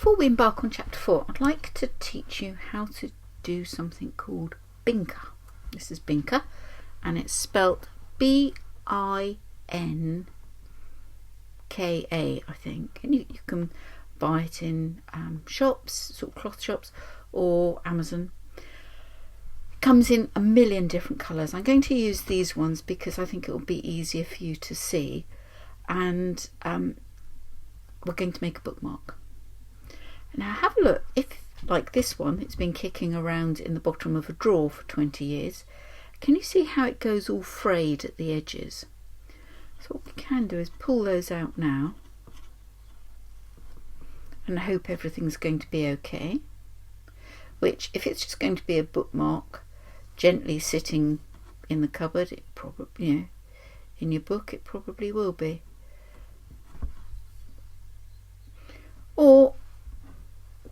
before we embark on chapter 4, I'd like to teach you how to do something called binca. This is binca, and it's spelt B-I-N-K-A, I think. And you can buy it in shops, sort of cloth shops, or Amazon. It comes in a million different colours. I'm going to use these ones because I think it will be easier for you to see. And we're going to make a bookmark. Now have a look. If, like this one, it's been kicking around in the bottom of a drawer for 20 years, can you see how it goes all frayed at the edges? So what we can do is pull those out now and hope everything's going to be okay. Which, if it's just going to be a bookmark gently sitting in the cupboard, it probably, in your book, it probably will be. Or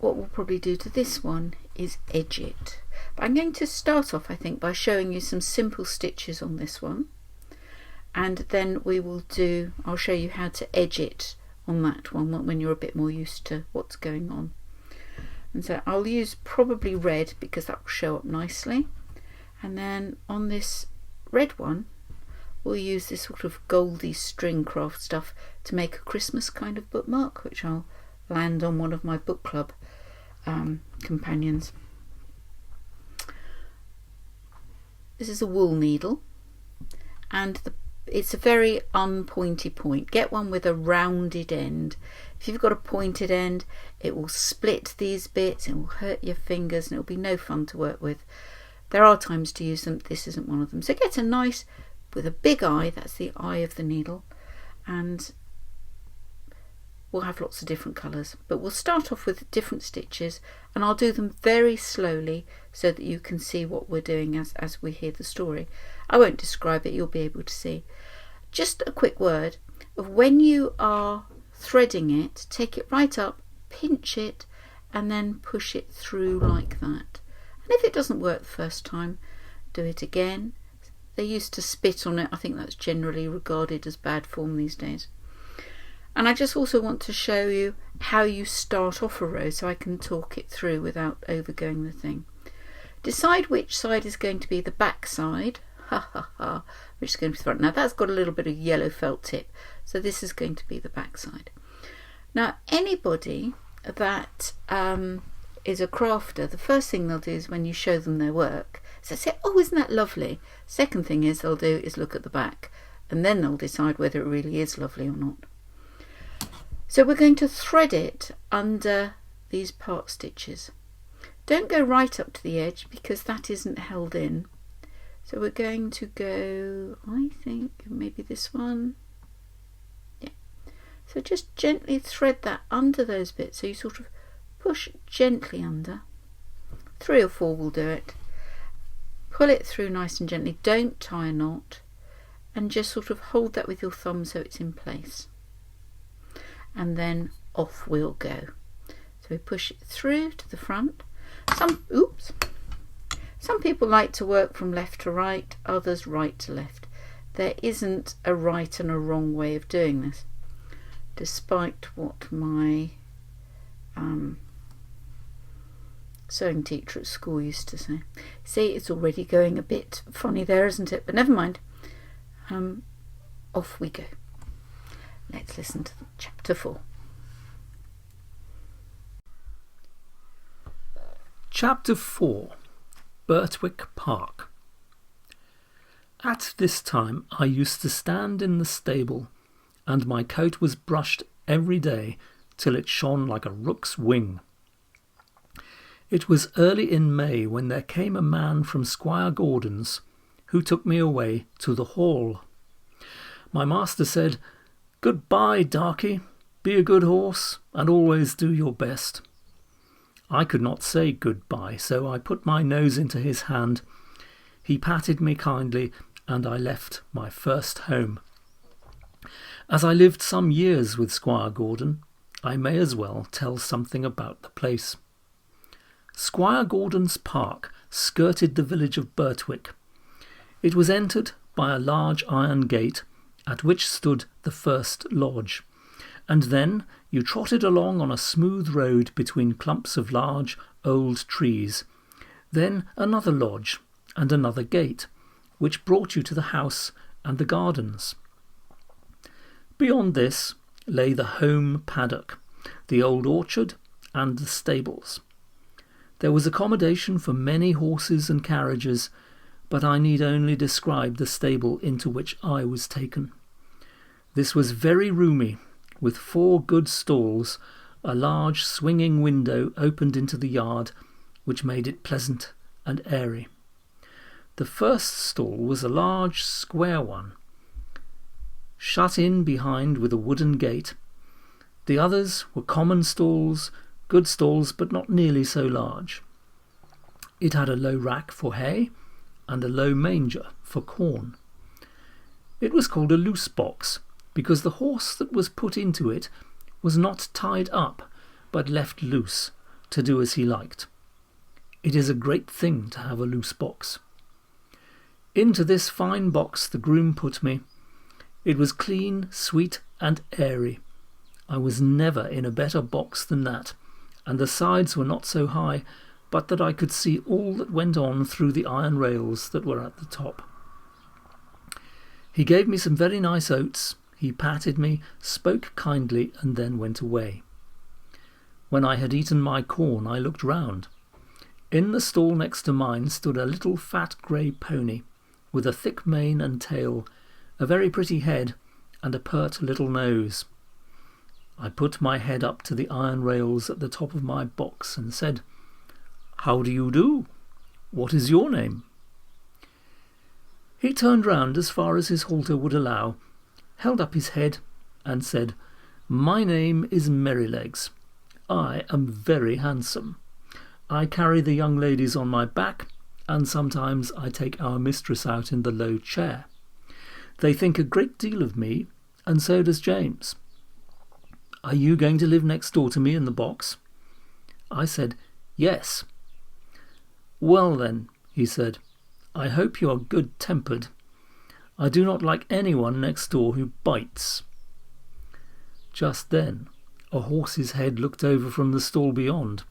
what we'll probably do to this one is edge it. But I'm going to start off, I think, by showing you some simple stitches on this one, and then I'll show you how to edge it on that one when you're a bit more used to what's going on. And so I'll use probably red because that will show up nicely, and then on this red one we'll use this sort of goldy string craft stuff to make a Christmas kind of bookmark, which I'll land on one of my book club companions. This is a wool needle, and it's a very unpointy point. Get one with a rounded end. If you've got a pointed end, it will split these bits, it will hurt your fingers, and it will be no fun to work with. There are times to use them, this isn't one of them. So get a nice, with a big eye, that's the eye of the needle, and we'll have lots of different colours, but we'll start off with different stitches, and I'll do them very slowly so that you can see what we're doing as we hear the story. I won't describe it, you'll be able to see. Just a quick word of when you are threading it, take it right up, pinch it, and then push it through like that. And if it doesn't work the first time, do it again. They used to spit on it. I think that's generally regarded as bad form these days. And I just also want to show you how you start off a row so I can talk it through without overgoing the thing. Decide which side is going to be the back side, which is going to be the front. Now that's got a little bit of yellow felt tip, so this is going to be the back side. Now anybody that is a crafter, the first thing they'll do is when you show them their work, so say, oh, isn't that lovely? Second thing they'll do is look at the back, and then they'll decide whether it really is lovely or not. So we're going to thread it under these part stitches. Don't go right up to the edge because that isn't held in. So we're going to go, I think, maybe this one. Yeah. So just gently thread that under those bits. So you sort of push gently under. 3 or 4 will do it. Pull it through nice and gently. Don't tie a knot. And just sort of hold that with your thumb so it's in place. And then off we'll go. So we push it through to the front. Some people like to work from left to right, others right to left. There isn't a right and a wrong way of doing this, despite what my sewing teacher at school used to say. See, it's already going a bit funny there, isn't it? But never mind. Off we go. Let's listen to chapter 4. Chapter 4. Birtwick Park. At this time I used to stand in the stable, and my coat was brushed every day till it shone like a rook's wing. It was early in May when there came a man from Squire Gordon's, who took me away to the hall. My master said, "Good-bye, Darky. Be a good horse, and always do your best." I could not say good-bye, so I put my nose into his hand. He patted me kindly, and I left my first home. As I lived some years with Squire Gordon, I may as well tell something about the place. Squire Gordon's park skirted the village of Birtwick. It was entered by a large iron gate, at which stood the first lodge, and then you trotted along on a smooth road between clumps of large old trees, then another lodge and another gate, which brought you to the house and the gardens. Beyond this lay the home paddock, the old orchard and the stables. There was accommodation for many horses and carriages, but I need only describe the stable into which I was taken. This was very roomy, with 4 good stalls. A large swinging window opened into the yard, which made it pleasant and airy. The first stall was a large square one, shut in behind with a wooden gate. The others were common stalls, good stalls, but not nearly so large. It had a low rack for hay and a low manger for corn. It was called a loose box, because the horse that was put into it was not tied up, but left loose to do as he liked. It is a great thing to have a loose box. Into this fine box the groom put me. It was clean, sweet, and airy. I was never in a better box than that, and the sides were not so high, but that I could see all that went on through the iron rails that were at the top. He gave me some very nice oats. He patted me, spoke kindly, and then went away. When I had eaten my corn, I looked round. In the stall next to mine stood a little fat grey pony, with a thick mane and tail, a very pretty head, and a pert little nose. I put my head up to the iron rails at the top of my box and said, "How do you do? What is your name?" He turned round as far as his halter would allow, held up his head, and said, "My name is Merrylegs. I am very handsome. I carry the young ladies on my back, and sometimes I take our mistress out in the low chair. They think a great deal of me, and so does James. Are you going to live next door to me in the box?" I said, "Yes." "Well then," he said, "I hope you are good-tempered. I do not like anyone next door who bites." Just then a horse's head looked over from the stall beyond.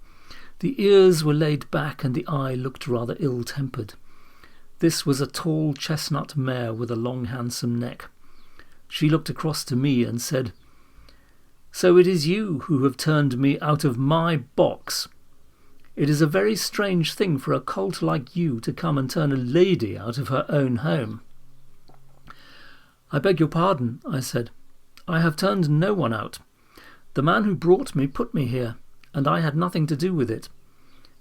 The ears were laid back and the eye looked rather ill-tempered. This was a tall chestnut mare with a long handsome neck. She looked across to me and said, "So it is you who have turned me out of my box. It is a very strange thing for a colt like you to come and turn a lady out of her own home." "I beg your pardon," I said. "I have turned no one out. The man who brought me put me here, and I had nothing to do with it.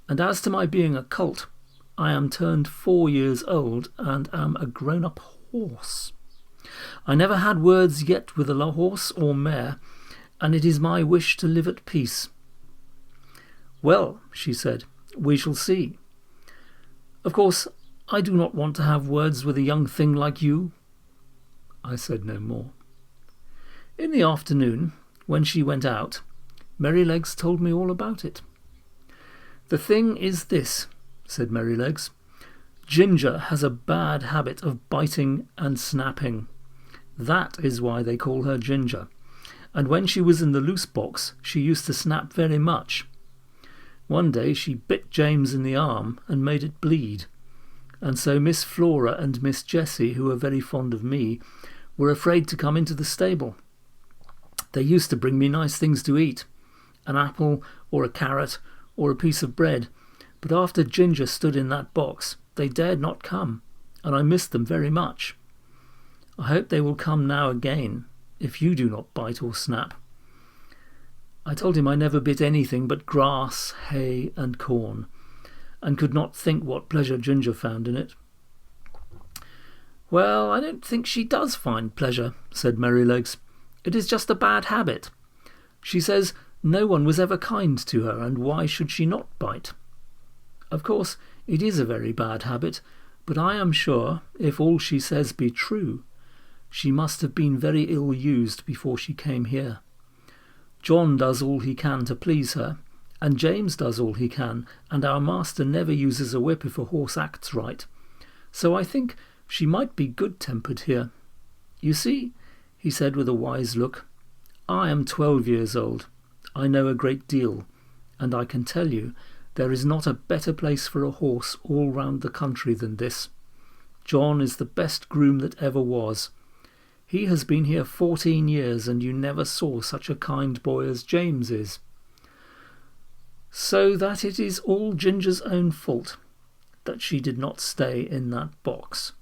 And as to my being a colt, I am turned 4 years old and am a grown-up horse. I never had words yet with a horse or mare, and it is my wish to live at peace." "Well," she said, "we shall see. Of course, I do not want to have words with a young thing like you." I said no more. In the afternoon, when she went out, Merrylegs told me all about it. "The thing is this," said Merrylegs. "Ginger has a bad habit of biting and snapping. That is why they call her Ginger. And when she was in the loose box, she used to snap very much. One day she bit James in the arm and made it bleed. And so Miss Flora and Miss Jessie, who are very fond of me, were afraid to come into the stable. They used to bring me nice things to eat, an apple or a carrot or a piece of bread, but after Ginger stood in that box, they dared not come, and I missed them very much. I hope they will come now again, if you do not bite or snap." I told him I never bit anything but grass, hay, and corn, and could not think what pleasure Ginger found in it. "Well, I don't think she does find pleasure," said Merrylegs. "It is just a bad habit. She says no one was ever kind to her, and why should she not bite? Of course, it is a very bad habit, but I am sure, if all she says be true, she must have been very ill-used before she came here. John does all he can to please her, and James does all he can, and our master never uses a whip if a horse acts right. So I think she might be good-tempered here. You see," he said with a wise look, I am 12 years old. I know a great deal, and I can tell you there is not a better place for a horse all round the country than this. John is the best groom that ever was. He has been here 14 years, and you never saw such a kind boy as James is. So that it is all Ginger's own fault that she did not stay in that box.